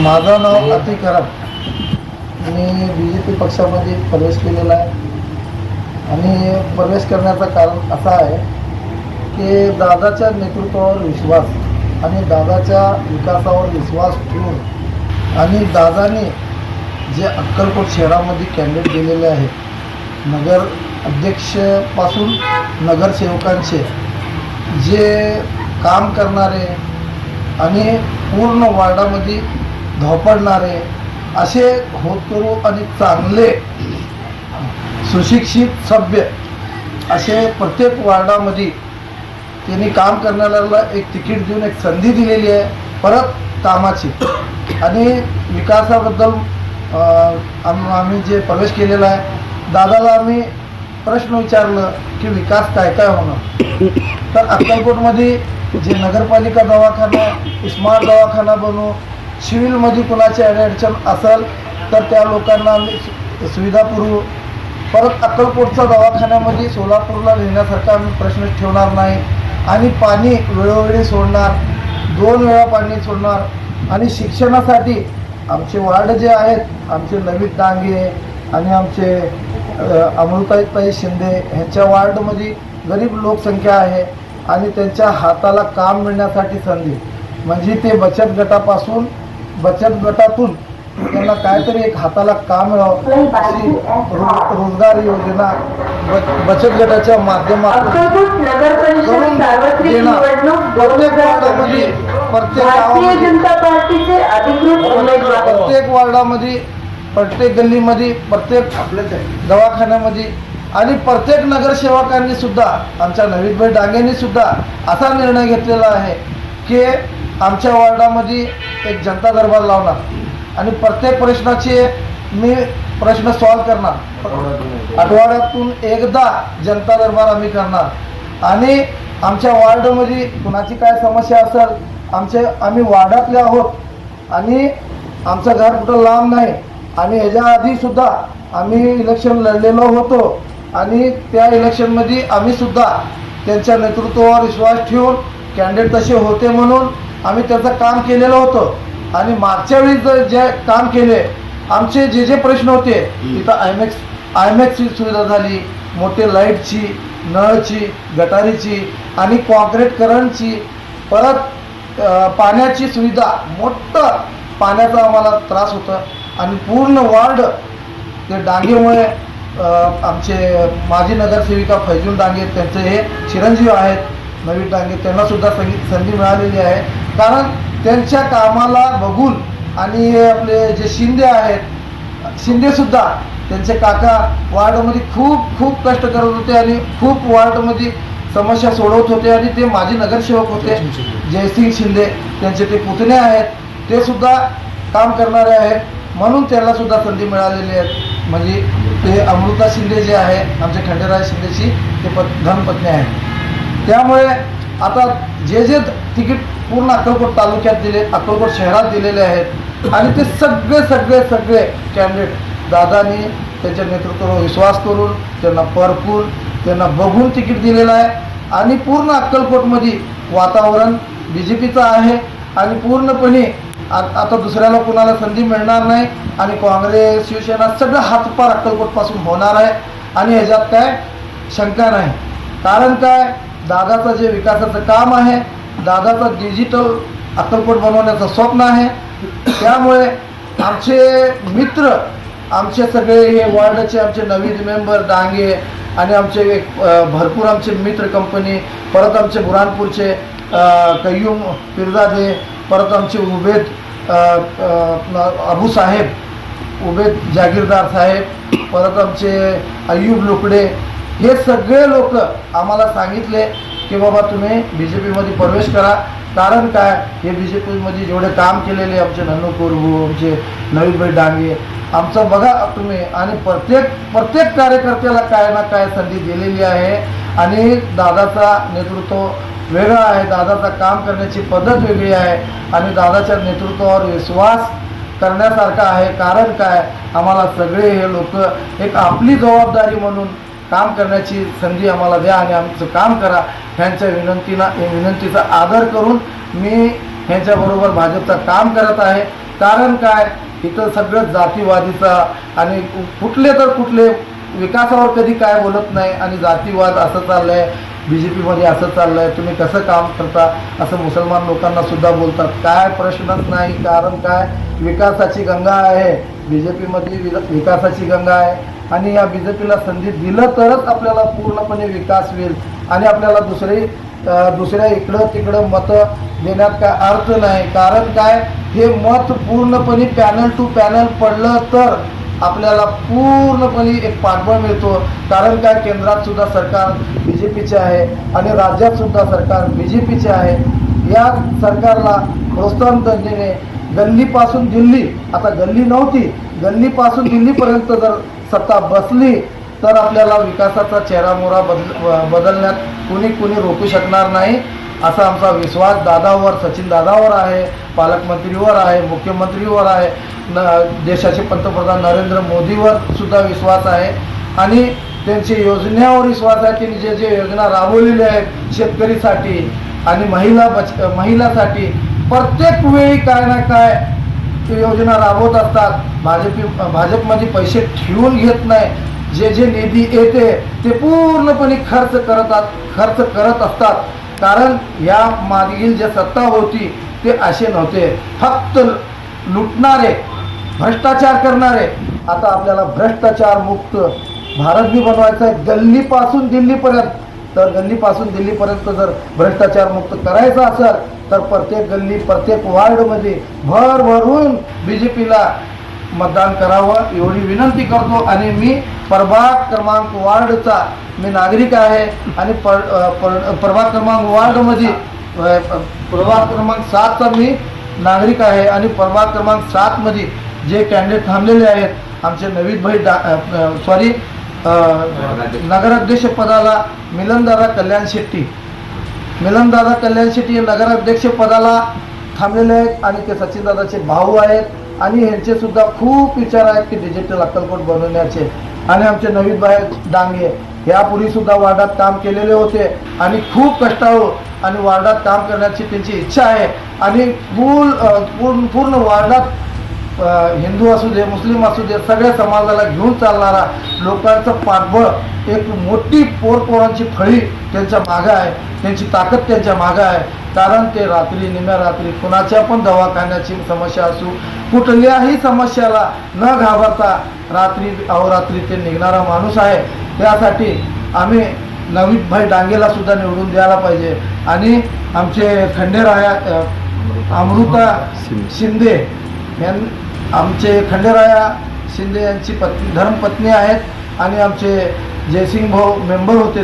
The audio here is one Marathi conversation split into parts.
माझं नाव अतिक खराब. मी BJP पक्षामध्ये प्रवेश केलेला आहे आणि प्रवेश करण्याचं कारण असं आहे की दादाच्या नेतृत्वावर विश्वास आणि दादाच्या विकासावर विश्वास ठेवून आणि दादाने जे अक्कलकोट शहरामध्ये कॅन्डिडेट दिलेले आहेत नगर अध्यक्षपासून नगरसेवकांचे जे काम करणारे आणि पूर्ण वार्डामध्ये धडपडणारे असे होतकरू आणि चांगले सुशिक्षित सभ्य असे प्रत्येक वार्डामध्ये त्यांनी काम करणाऱ्याला एक तिकीट देऊन एक संधी दिलेली आहे परत कामाची आणि विकासाबद्दल आम्ही जे प्रवेश केलेला आहे दादाला आम्ही प्रश्न विचारलं की विकास काय काय होणार तर अक्कलकोटमध्ये जे नगरपालिका दवाखाना स्मार्ट दवाखाना बनवू सिव्हिलमध्ये कुणाची अडचण असेल तर त्या लोकांना आम्ही सुविधा पुरवू परत अक्कलकोटच्या दवाखान्यामध्ये सोलापूरला नेण्यासारखा आम्ही प्रश्न ठेवणार नाही आणि पाणी वेळोवेळी सोडणार 2 वेळा पाणी सोडणार आणि शिक्षणासाठी आमचे वार्ड जे आहेत आमचे नवीन डांगे आणि आमचे अमृताताई शिंदे ह्यांच्या वार्डमध्ये गरीब लोकसंख्या आहे आणि त्यांच्या हाताला काम मिळण्यासाठी संधी म्हणजे ते बचत गटातून त्यांना काहीतरी एक हाताला काम मिळावं अशी रोजगार योजना बचत गटाच्या माध्यमातून करून देणं प्रत्येक वार्डामध्ये प्रत्येक वार्डामध्ये प्रत्येक गल्लीमध्ये प्रत्येक दवाखान्यामध्ये आणि प्रत्येक नगरसेवकांनी सुद्धा आमच्या नवीनभाई डांगेंनी सुद्धा असा निर्णय घेतलेला आहे की आमच्या वार्डामध्ये एक जनता दरबार लावणार आणि प्रत्येक प्रश्नाचे मी प्रश्न सॉल्व करणार आठवड्यातून एकदा जनता दरबार आम्ही करणार आणि आमच्या वार्डमध्ये कुणाची काय समस्या असेल आम्ही वार्डातले आहोत आणि आमचं घर कुठं लांब नाही आणि ह्याच्या आधीसुद्धा आम्ही इलेक्शन लढलेलो होतो आणि त्या इलेक्शनमध्ये आम्ही सुद्धा त्यांच्या नेतृत्वावर विश्वास ठेवून कॅन्डिडेट तसे होते म्हणून आम्ही त्याचं काम केलेलं होतं आणि मागच्या वेळी जे काम केले आमचे जे प्रश्न होते तिथं आयमॅक्सची सुविधा झाली मोठे लाईटची नळची गटारीची आणि कॉन्क्रीट करंटची परत पाण्याची सुविधा मोठं पाण्याचा आम्हाला त्रास होता आणि पूर्ण वार्ड ते डांगेमुळे आमचे माजी नगरसेविका फैजूल डांगे त्यांचे हे चिरंजीव आहेत नवीन डांगे त्यांनासुद्धा संधी मिळालेली आहे कारण त्यांच्या कामाला बघून आणि आपले जे शिंदे आहेत शिंदेसुद्धा त्यांचे काका वार्डमध्ये खूप कष्ट करत होते आणि खूप वार्डमध्ये समस्या सोडवत होते आणि ते माजी नगरसेवक होते जयसिंग शिंदे त्यांचे ते पुतणे आहेत ते सुद्धा काम करणारे आहेत म्हणून त्यांना सुद्धा संधी मिळालेली आहे म्हणजे ते अमृता शिंदे जे आहे आमच्या खंडेराज शिंदेची ते धनपत्नी आहेत त्यामुळे आता जे तिकीट पूर्ण अक्कलकोट तालुक्यात दिले अक्कलकोट शहरात दिलेले आहेत आणि ते सगळे कॅन्डिडेट दादानी त्याच्या नेतृत्वावर विश्वास करून त्यांना परखून त्यांना बघून तिकीट दिलेलं आहे आणि पूर्ण अक्कलकोटमध्ये वातावरण BJPचं आहे आणि पूर्णपणे आता दुसऱ्याला कुणाला संधी मिळणार नाही आणि काँग्रेस शिवसेना सगळं हातपार अक्कलकोटपासून होणार आहे आणि ह्याच्यात काय शंका नाही कारण काय दादाचं जे विकासाचं काम आहे दादाचं डिजिटल अक्कलकोट बनवण्याचं स्वप्न आहे त्यामुळे आमचे मित्र आमचे सगळे हे वार्डाचे आमचे नवीन मेंबर डांगे आणि आमचे भरपूर आमचे मित्र कंपनी परत आमचे बुरानपूरचे कय्यूम पिरजादे परत आमचे उबेद अबू साहेब उबेद जागीरदार साहेब परत आमचे अय्यूब लोकडे हे सगळे लोक आम्हाला सांगितले की बाबा तुम्ही BJPमध्ये प्रवेश करा कारण काय हे BJPमध्ये जेवढे काम केलेले आमचे नन्नू कोरबू आमचे नवीनभाई डांगे आमचं बघा तुम्ही आणि प्रत्येक कार्यकर्त्याला काय ना काय संधी दिलेली आहे आणि दादाचा नेतृत्व वेगळा आहे दादाचा काम करण्याची पद्धत वेगळी आहे आणि दादाच्या नेतृत्वावर विश्वास करण्यासारखा आहे कारण काय आम्हाला सगळे हे लोक एक आपली जबाबदारी म्हणून काम करण्याची संधी आम्हाला द्या आणि आमचं काम करा ह्यांच्या विनंतीचा आदर करून मी ह्यांच्याबरोबर भाजपचं काम करत आहे कारण काय, इथं सगळं जातीवादीचा आणि कुठले तर कुठले विकासावर कधी काय बोलत नाही आणि जातीवाद असं चाललंय, BJPमध्ये असं चाललंय, तुम्ही कसं काम करता असं मुसलमान लोकांना सुद्धा बोलतात. काय प्रश्नच नाही. कारण काय, विकासाची गंगा आहे BJPमध्ये, विकासाची गंगा आहे आणि या BJPला संधी दिलं तरच आपल्याला पूर्णपणे विकास होईल आणि आपल्याला दुसऱ्या इकडं तिकडं मतं देण्यात काय अर्थ नाही. कारण काय, हे मत पूर्णपणे पॅनल टू पॅनल पडलं तर आपल्याला पूर्णपणे एक पाठबळ मिळतो. कारण काय, केंद्रात सुद्धा सरकार BJPचे आहे आणि राज्यात सुद्धा सरकार BJPचे आहे. या सरकारला प्रोत्साहन देणे, गल्लीपासून दिल्ली, आता गल्ली नव्हती, गल्लीपासून दिल्लीपर्यंत जर सत्ता बसली तर आपल्याला विकासाचा चेहरामोहरा बदलण्यात कुणी रोखू शकणार नाही असा आमचा विश्वास दादावर, सचिन दादावर आहे, पालकमंत्रीवर आहे, मुख्यमंत्रीवर आहे, देशाचे पंतप्रधान नरेंद्र मोदीवर सुद्धा विश्वास आहे आणि त्यांची योजनेवर विश्वास आहे. त्यांनी जे योजना राबवलेल्या आहेत शेतकरीसाठी आणि महिलासाठी प्रत्येक वेळी काय ना काय योजना राबवत असतात. भाजपमध्ये पैसे ठेवून घेत नाही. जे निधी येते ते पूर्णपणे खर्च करत असतात. कारण या मागील जे सत्ता होती ते असे नव्हते, फक्त लुटणारे, भ्रष्टाचार करणारे. आता आपल्याला भ्रष्टाचार मुक्त भारत बी बनवायचा आहे, गल्लीपासून दिल्लीपर्यंत. तर गल्लीपासून दिल्लीपर्यंत जर भ्रष्टाचार मुक्त करायचा असेल तर प्रत्येक गल्ली, प्रत्येक वार्डमध्ये भरभरून BJPला मतदान करावं एवढी विनंती करतो. आणि मी प्रभाग क्रमांक वार्डचा मी नागरिक आहे आणि प्रभाग क्रमांक वार्डमध्ये प्रभाग क्रमांक 7चा मी नागरिक आहे आणि प्रभाग क्रमांक 7मध्ये जे कॅन्डिडेट थांबलेले आहेत आमचे नवीद भाई नगराध्यक्ष पदाला मिलनदादा कल्याण शेट्टी हे नगराध्यक्ष पदाला थांबलेले आहेत आणि ते सचिन दादाचे भाऊ आहेत आणि यांचे सुद्धा खूप विचार आहेत की डिजिटल अक्कलकोट बनवण्याचे. आणि आमचे नवीद भाई डांगे यापूर्वी सुद्धा वार्डात काम केलेले होते आणि खूप कष्टाळू आणि वार्डात काम करण्याची त्यांची इच्छा आहे आणि पूर्ण वार्डात हिंदू असू दे, मुस्लिम असू दे, सगळ्या समाजाला घेऊन चालणारा लोकांचं पाठबळ, एक मोठी पोरांची फळी त्यांच्या मागं आहे, त्यांची ताकद त्यांच्या मागं आहे. कारण ते निम्या रात्री कुणाच्या पण दवाखान्याची समस्या असू, कुठल्याही समस्याला न घाबरता अहोरात्री ते निघणारा माणूस आहे. त्यासाठी आम्ही नवीद भाई डांगेला सुद्धा निवडून द्यायला पाहिजे. आणि आमचे खंडेराया अमृता शिंदे आमचे खंडेराया शिंदे यांची धर्मपत्नी आहेत आणि आमचे जयसिंग भाऊ मेंबर होते,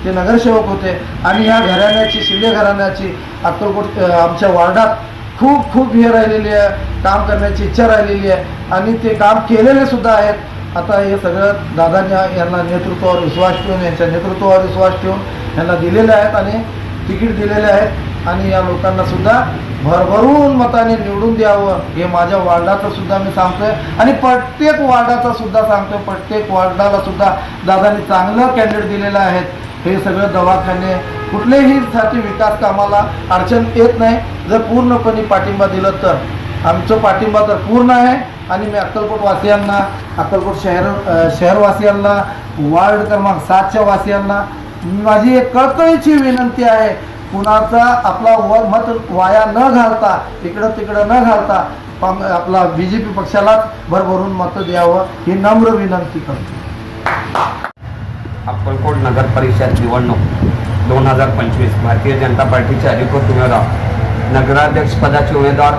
ते नगरसेवक होते. आणि ह्या घराण्याची, शिंदे घराण्याची अक्कलकोट आमच्या वार्डात खूप हे राहिलेली आहे, काम करण्याची इच्छा राहिलेली आहे आणि ते काम केलेले सुद्धा आहेत. आता हे सगळं दादांनी यांना नेतृत्वावर विश्वास ठेवून, यांच्या नेतृत्वावर विश्वास ठेवून यांना दिलेले आहेत आणि तिकीट दिलेले आहेत आणि या लोकांना सुद्धा भरभरून मताने निवडून द्यावं हे माझ्या वार्डाचं सुद्धा मी सांगतोय आणि प्रत्येक वार्डाचा सुद्धा सांगतोय. प्रत्येक वार्डाला सुद्धा दादांनी चांगलं कॅन्डिडेट दिलेलं आहेत. हे सगळं दवाखाने कुठलेही साठी विकास कामाला अडचण येत नाही जर पूर्णपणे पाठिंबा दिलं तर. आमचं पाठिंबा तर पूर्ण आहे आणि मी अक्कलकोटवासियांना, अक्कलकोट शहरवासियांना, वार्ड क्रमांक 7च्या वासियांना माझी एक कळकळीची विनंती आहे, कुणाचा आपला मत वाया न घालता, इकडं तिकडं न घालता आपला BJP पक्षालाच भरभरून मत द्यावं ही नम्र विनंती करतो. अक्कलकोट नगर परिषद निवडणूक 2025 भारतीय जनता पार्टीचे अधिकृत उमेदवार, नगराध्यक्ष पदाचे उमेदवार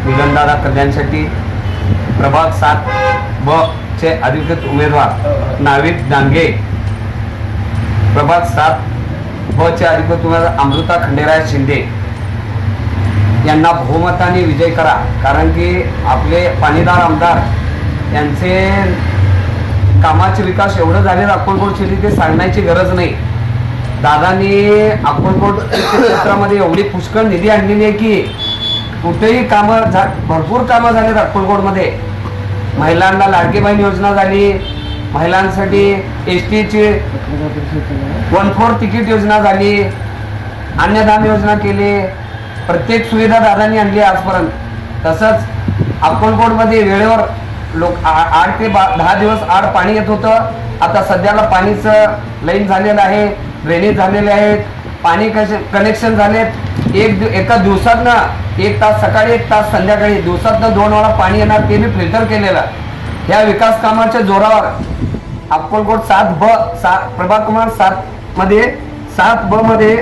मिलनदादा कल्याणसाठी, प्रभाग 7 चे अधिकृत उमेदवार नाविद डांगे, प्रभाग 7 चे अधिकृत उमेदवार अमृता खंडेराय शिंदे यांना बहुमताने विजय करा. कारण की आपले पाणीदार आमदार यांचे कामाचे विकास एवढं झालेलं अक्कलकोट शहरी ते सांगण्याची गरज नाही. दादांनी अक्कलकोट क्षेत्रामध्ये एवढी पुष्कळ निधी आणलेली आहे की कुठेही भरपूर कामं झालीत अक्कलकोटमध्ये. महिलांना लाडकी बहीण योजना झाली, महिलांसाठी STची 1/4 तिकीट योजना झाली, अन्नदान योजना केली, प्रत्येक सुविधा दादांनी आणली आजपर्यंत. तसंच अक्कलकोटमध्ये वेळेवर 8 ते 10 दिवस आड पाणी येत होतं. आता सध्याला पाणीचं लाईन झालेलं आहे, ड्रेनेज झालेले आहेत, पाणी कनेक्शन झालेत. एका दिवसातनं 1 तास सकाळी 1 तास संध्याकाळी दिवसातनं 2 वेळा पाणी येणार, ते मी फिल्टर केलेलं. ह्या विकास कामाच्या जोरावर अक्कलकोट 7B प्रभाग क्रमांक 7 मध्ये 7B मध्ये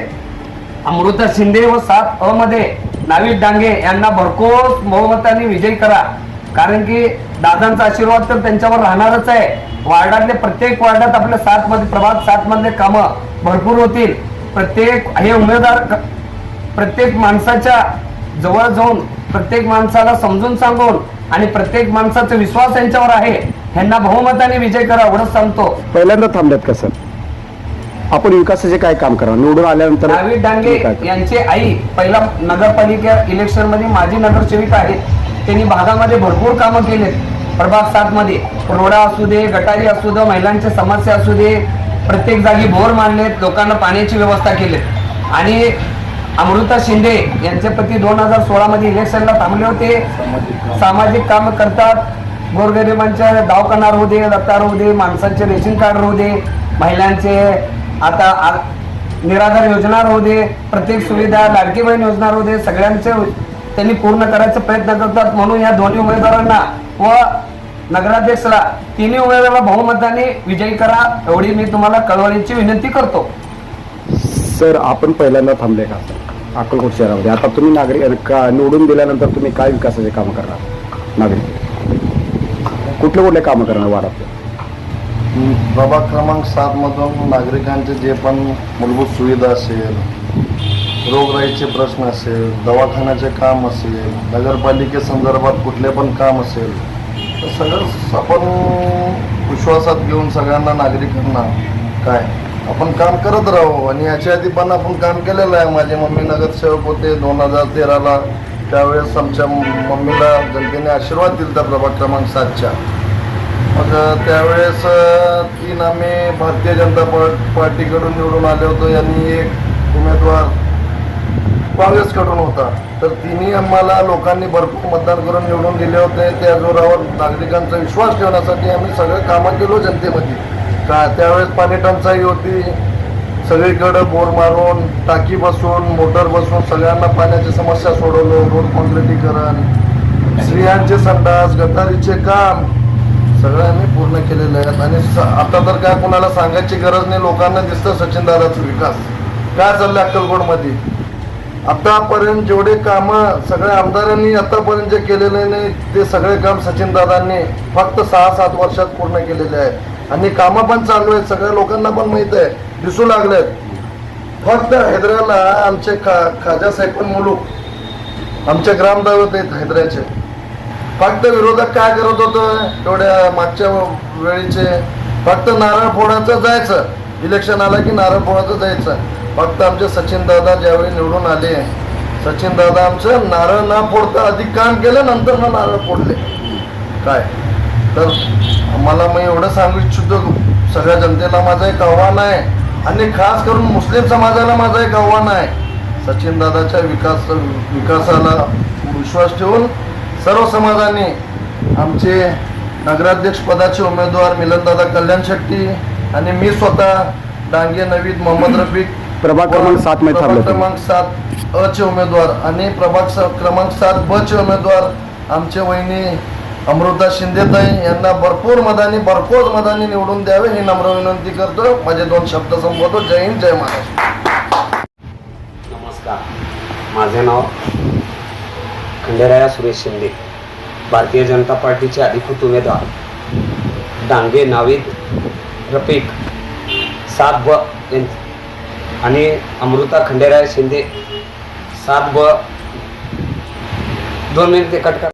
अमृता शिंदे व 7A मध्ये नाविद डांगे यांना भरघोस बहुमताने विजयी करा. कारण की दादांचा आशीर्वाद तर त्यांच्यावर राहणारच आहे. वार्डातले प्रत्येक वार्डात आपल्या 7 मध्ये प्रभाग 7 मधले कामं भरपूर होतील. प्रत्येक हे उमेदवार प्रत्येक माणसाच्या जवळ जाऊन प्रत्येक माणसाला समजून सांगून आणि प्रत्येक माणसाचा विश्वास यांच्यावर आहे, ह्यांना बहुमताने विजय करा एवढंच सांगतो. पहिल्यांदा थांबल्यात का सर? आपण विकासाचे काय काम करा निवडून आल्यानंतर? नाविद डांगे यांचे आई पहिला नगरपालिका इलेक्शन मध्ये माजी नगरसेविका आहेत. त्यांनी भागामध्ये भरपूर कामं केलेत. प्रभाग 7 मध्ये रोडा असू दे, गटारी असू दे, महिलांच्या समस्या असू दे, प्रत्येक जागी बोर मांडलेत, लोकांना पाण्याची व्यवस्था केलीत. आणि अमृता शिंदे यांचे पती 2016 मध्ये इलेक्शनला थांबले होते. सामाजिक काम करतात. गोरगरिबांच्या दवाखाना राहू दे, दत्ता राहू दे, माणसांचे रेशन कार्ड राहू दे, महिलांचे आता निराधार योजना राहू दे, प्रत्येक सुविधा, लाडकी बहीण योजना राहू दे, सगळ्यांचे त्यांनी पूर्ण करायचा प्रयत्न करतात. म्हणून या दोन्ही उमेदवारांना व नगराध्यक्षला तिन्ही उमेदवारांना बहुमताने विजयी करा एवढी मी तुम्हाला कळवळीची विनंती करतो. सर आपण पहिल्यांदा थांबले का अक्कलकोट शहरामध्ये? आता तुम्ही नागरिक निवडून दिल्यानंतर तुम्ही काय विकासाचे कामं करणार? नागरिक कुठले कामं करणार वाढत? प्रभाग क्रमांक 7 मधून नागरिकांचे जे पण मूलभूत सुविधा असेल, रोगराईचे प्रश्न असेल, दवाखान्याचे काम असेल, नगरपालिकेसंदर्भात कुठले पण काम असेल, तर सगळं आपण विश्वासात घेऊन सगळ्यांना नागरिकांना काय आपण काम करत राहू. आणि याच्या आधी पण आपण काम केलेलं आहे. माझी मम्मी नगरसेवक होते 2013ला. त्यावेळेस आमच्या मम्मीला जनतेने आशीर्वाद दिला प्रभाग क्रमांक 7च्या. मग त्यावेळेस 3 आम्ही भारतीय जनता पार्टीकडून निवडून आले होतो आणि एक उमेदवार काँग्रेसकडून होता. तर तिन्ही आम्हाला लोकांनी भरपूर मतदान करून निवडून दिले होते. त्या जोरावर नागरिकांचा विश्वास ठेवण्यासाठी आम्ही सगळं कामं केलो जनतेमध्ये. का त्यावेळेस पाणी टंचाई होती, सगळीकडे बोर मारून, टाकी बसून, मोटर बसून सगळ्यांना पाण्याची समस्या सोडवलं. रोड काँक्रिटीकरण, स्त्रियांचे संडास, गटारीचे काम सगळं आम्ही पूर्ण केलेलं आहे. आणि आता तर काय कुणाला सांगायची गरज नाही, लोकांना दिसतं सचिनदादाचा विकास काय चाललंय अक्कलकोटमध्ये. आतापर्यंत जेवढे कामं सगळ्या आमदारांनी आतापर्यंत जे केलेले नाही ते सगळे काम सचिनदादांनी फक्त 6-7 वर्षात पूर्ण केलेले आहेत. आणि कामं पण चालू आहेत, सगळ्या लोकांना पण माहित आहे, दिसू लागलेत. फक्त हैदराला आमचे खाजा साहेब मुलूक आमचे ग्रामदैवत आहेत हैदराचे. फक्त विरोधक काय करत होतं तेवढ्या मागच्या वेळीचे, फक्त नारळ फोडायचं जायचं, इलेक्शन आलं की नारळ फोडायचं जायचं. फक्त आमचे सचिनदादा ज्यावेळी निवडून आले, सचिनदादा आमचं नारळ न फोडता अधिक काम केलं, नंतर ना नारळ फोडले. काय तर आम्हाला मी एवढं सांगू इच्छितो, सगळ्या जनतेला माझं एक आव्हान आहे आणि खास करून मुस्लिम समाजाला माझं एक आव्हान आहे. सचिनदादाच्या विकासाला विश्वास ठेवून सर्व समाजाने आमचे नगराध्यक्ष पदाचे उमेदवार मिलनदादा कल्याण शेट्टी आणि मी स्वतः डांगे नवीद मोहम्मद रफिक प्रभाग क्रमांक 7 मध्ये थांबले. क्रमांक 7A चे उमेदवार आणि प्रभाग क्रमांक 7B चे उमेदवार आमचे वहिनी अमृता शिंदेताई यांना भरपूर मतांनी निवडून द्यावे ही नम्र विनंती करतो. माझे 2 शब्द संपवतो. जय हिंद, जय महाराष्ट्र. नमस्कार, माझे नाव खंडेराया सुरेश शिंदे, भारतीय जनता पार्टीचे अधिकृत उमेदवार डांगे नाविद रफिक 7B आणि Amruta Khanderaya Shinde 7B. 2 minute cut कर.